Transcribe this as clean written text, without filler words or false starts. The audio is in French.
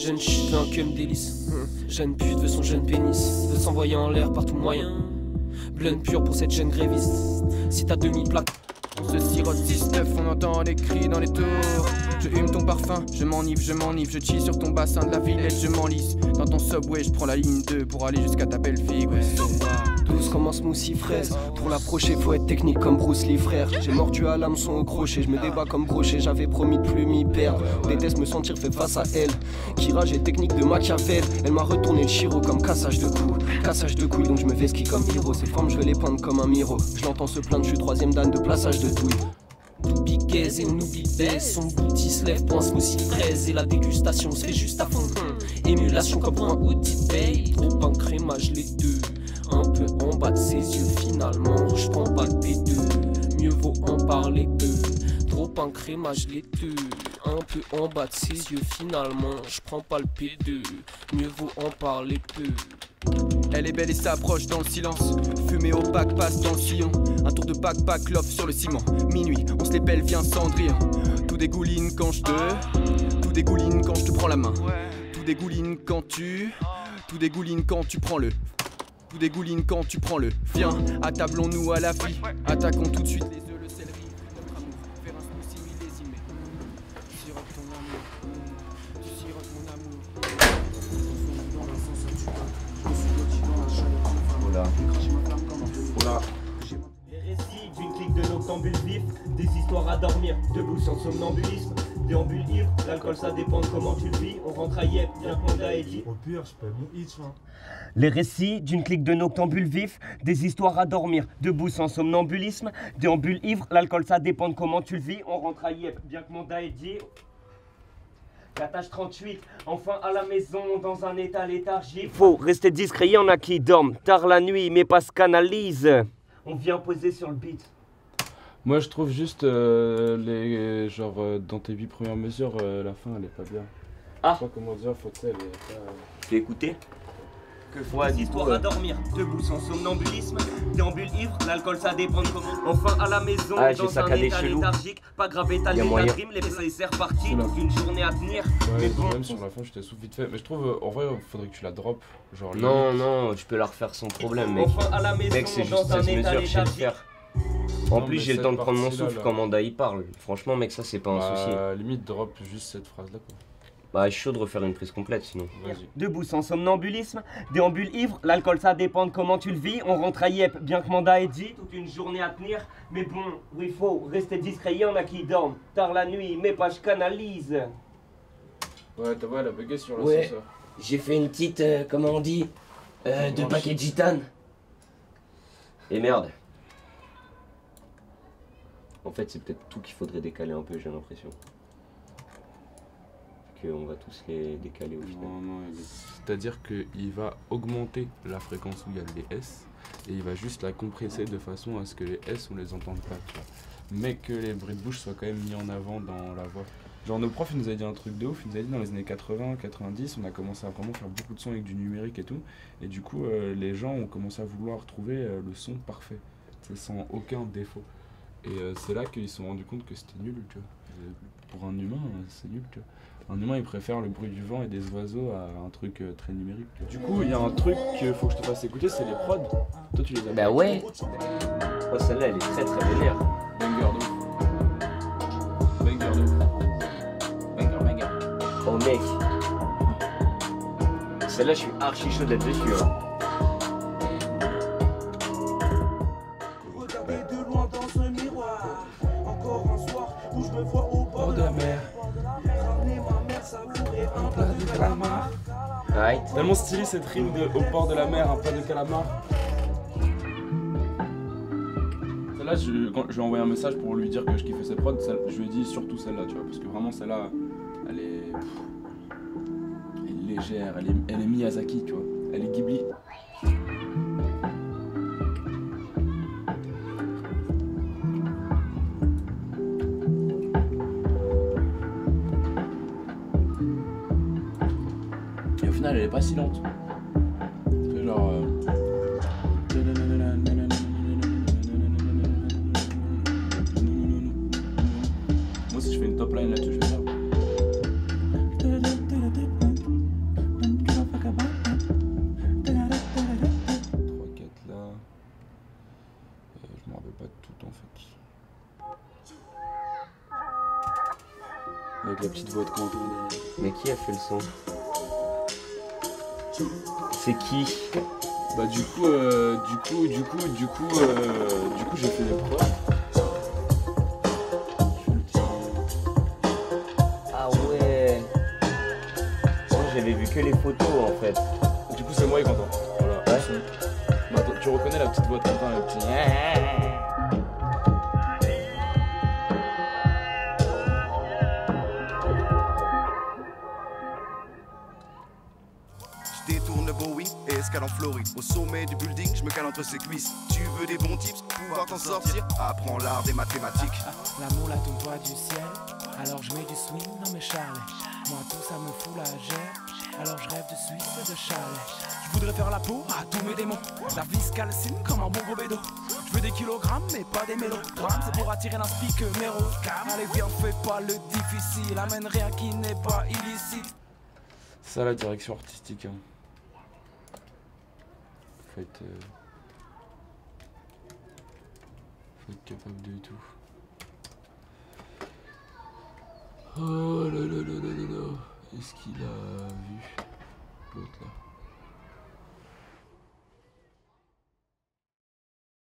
Jeune chute veut un que me délice. Jeune pute veut son jeune pénis. Veut s'envoyer en l'air par tout moyen. Blunt pur pour cette jeune gréviste. Si t'as demi-plaque. On se sirote 6-9, on entend les cris dans les tours. Je hume ton parfum, je m'enivre, je chie sur ton bassin de la Villette, je m'enlise. Dans ton subway, je prends la ligne 2 pour aller jusqu'à ta belle fille. Douce comme un smoothie fraise. Pour l'approcher, faut être technique comme Bruce Lee, frère. J'ai mordu à l'hameçon au crochet, je me débat comme brochet. J'avais promis de plus m'y perdre. Déteste me sentir fait face à elle. Kirage et technique de Machiavel. Elle m'a retourné le chiro comme cassage de coups. Cassage de couilles, donc je me vesquis comme Miro. Ces formes, je vais les peindre comme un miro. Je l'entends se plaindre, je suis troisième dan de plaçage de douille. Doubi gaze et n'oublie baisse. Son booty se lève pour un smoothie fraise. Et la dégustation se fait juste à fond. Émulation comme pour un outil paye. Trop un crémage les deux. Un peu en bas de ses yeux, finalement, je prends pas le P2. Mieux vaut en parler peu. Trop un crémage laiteux. Un peu en bas de ses yeux, finalement, je prends pas le P2. Mieux vaut en parler peu. Elle est belle et s'approche dans le silence. Fumée opaque passe dans le sillon. Un tour de backpack, love sur le ciment. Minuit, on se les pèle, viens Cendrillon. Tout dégouline quand je te. Tout dégouline quand je te prends la main. Tout dégouline quand tu. Tout dégouline quand tu prends le. Tout dégouline quand tu prends le. Viens, attablons-nous à la vie. Attaquons tout de suite les œufs, le céleri. Notre amour, faire un smoothie millésimé. Tu sirotes ton amour. Tu sirotes mon amour. Dans l'ascenseur du bain. Je me suis blotti dans la chaleur de femme. Voilà. J'ai craché ma flamme comme un feu. Voilà. Les récits d'une clique de noctambules vifs, des histoires à dormir, debout sans somnambulisme, déambule ivre, l'alcool ça dépend de comment tu le vis, on rentre à Yep, bien que Manda ait dit. Au pire, je paye mon hitch, hein. Les récits d'une clique de noctambules vifs, des histoires à dormir, debout sans somnambulisme, déambule ivre, l'alcool ça dépend de comment tu le vis, on rentre à Yep, bien que Manda ait dit. La tâche 38, enfin à la maison, dans un état léthargique. Faut rester discret, y'en a qui dorment tard la nuit, mais pas se canalisent. On vient poser sur le beat. Moi je trouve juste dans tes 8 premières mesures, la fin elle est pas bien. Ah. Je sais pas comment dire, faut que ça elle est pas. Tu as écouté? Que faut des histoires à dormir, debout sans somnambulisme, déambule ivre, l'alcool ça dépend de comment. Enfin à la maison, dans un état léthargique, pas grave état de la dream, les ça c'est reparti, donc une journée à tenir. Ouais, mais bon. même sur la fin je t'essouffle vite fait, mais je trouve en vrai faudrait que tu la droppes. Genre Non, non, tu peux la refaire sans problème, mec. Enfin à la maison, Mec, c'est juste dans un 16 état mesures, je sais le léthargique. faire. En Non, plus, mais j'ai le cette temps de prendre mon partie-là, souffle là. quand Manda y parle. Franchement, mec, ça c'est pas un souci. Limite drop juste cette phrase là quoi. Bah, je suis chaud de refaire une prise complète sinon. Vas-y. Debout sans somnambulisme, déambule ivre, l'alcool ça dépend de comment tu le vis, on rentre à Yep, bien que Manda ait dit, toute une journée à tenir, mais bon, il faut rester discret, y'en a qui dorment, tard la nuit, mais pas je canalise. Ouais, t'as vu, elle a bugué sur Ouais. l'ascenseur. J'ai fait une petite, comment on dit, de paquet de gitane. Et merde. En fait, c'est peut-être tout qu'il faudrait décaler un peu, j'ai l'impression. Qu'on va tous les décaler au final. Non, c'est-à-dire qu'il va augmenter la fréquence où il y a les S et il va juste la compresser de façon à ce que les S on les entende pas, tu vois. Mais que les bruits de bouche soient quand même mis en avant dans la voix. Genre nos profs ils nous avaient dit un truc de ouf, ils nous avaient dit dans les années 80, 90, on a commencé à vraiment faire beaucoup de sons avec du numérique et tout. Et du coup les gens ont commencé à vouloir trouver le son parfait, sans aucun défaut. Et c'est là qu'ils se sont rendus compte que c'était nul, tu vois. Pour un humain, c'est nul, tu vois. Un humain il préfère le bruit du vent et des oiseaux à un truc très numérique. Du coup il y a un truc qu'il faut que je te fasse écouter, c'est les prods. Toi tu les as. Bah ouais. Oh, celle-là elle est très très vénère. Banger de ouf. Banger de ouf. Banger. Oh mec. Celle-là je suis archi chaud d'être dessus hein. Regardez de loin dans un miroir. Encore un soir où je me vois au bord de la mer. Ramener ma mère savourer un plat de calamar. Ouais. Tellement stylé cette rime de au port de la mer, un plat de calamar. Celle-là, quand je lui ai envoyé un message pour lui dire que je kiffais ses prods, je lui ai dit surtout celle-là, tu vois, parce que vraiment celle-là, elle est légère, elle est Miyazaki, tu vois, elle est Ghibli. Et au final, elle est pas si lente. C'est genre. Moi, si je fais une top line là-dessus, je fais ça. boîte quand Mais qui a fait le son? C'est qui? Bah du coup j'ai fait les prods. Ah ouais. Moi j'avais vu que les photos en fait. Du coup c'est moi et Quentin. Voilà. Ouais. Bah, tu reconnais la petite voix de Quentin, le petit. Je détourne le Boeing et escale en Floride. Au sommet du building, je me cale entre ses cuisses. Tu veux des bons tips pour pouvoir t'en sortir? Apprends l'art des mathématiques. L'amour la tombe voix du ciel. Alors je mets du swing dans mes charlets. Moi tout ça me fout la gère. Alors je rêve de Suisse et de chalet. Je voudrais faire la peau à tous mes démons. La vie se calcine comme un bon gros bédo. Je veux des kilogrammes mais pas des mélogrammes. C'est pour attirer l'inspi que mes roses. Allez viens fais pas le difficile. Amène rien qui n'est pas illicite. Ça la direction artistique. Hein. Faut être capable de tout. Oh là là là là là là. Est-ce qu'il a vu l'autre là?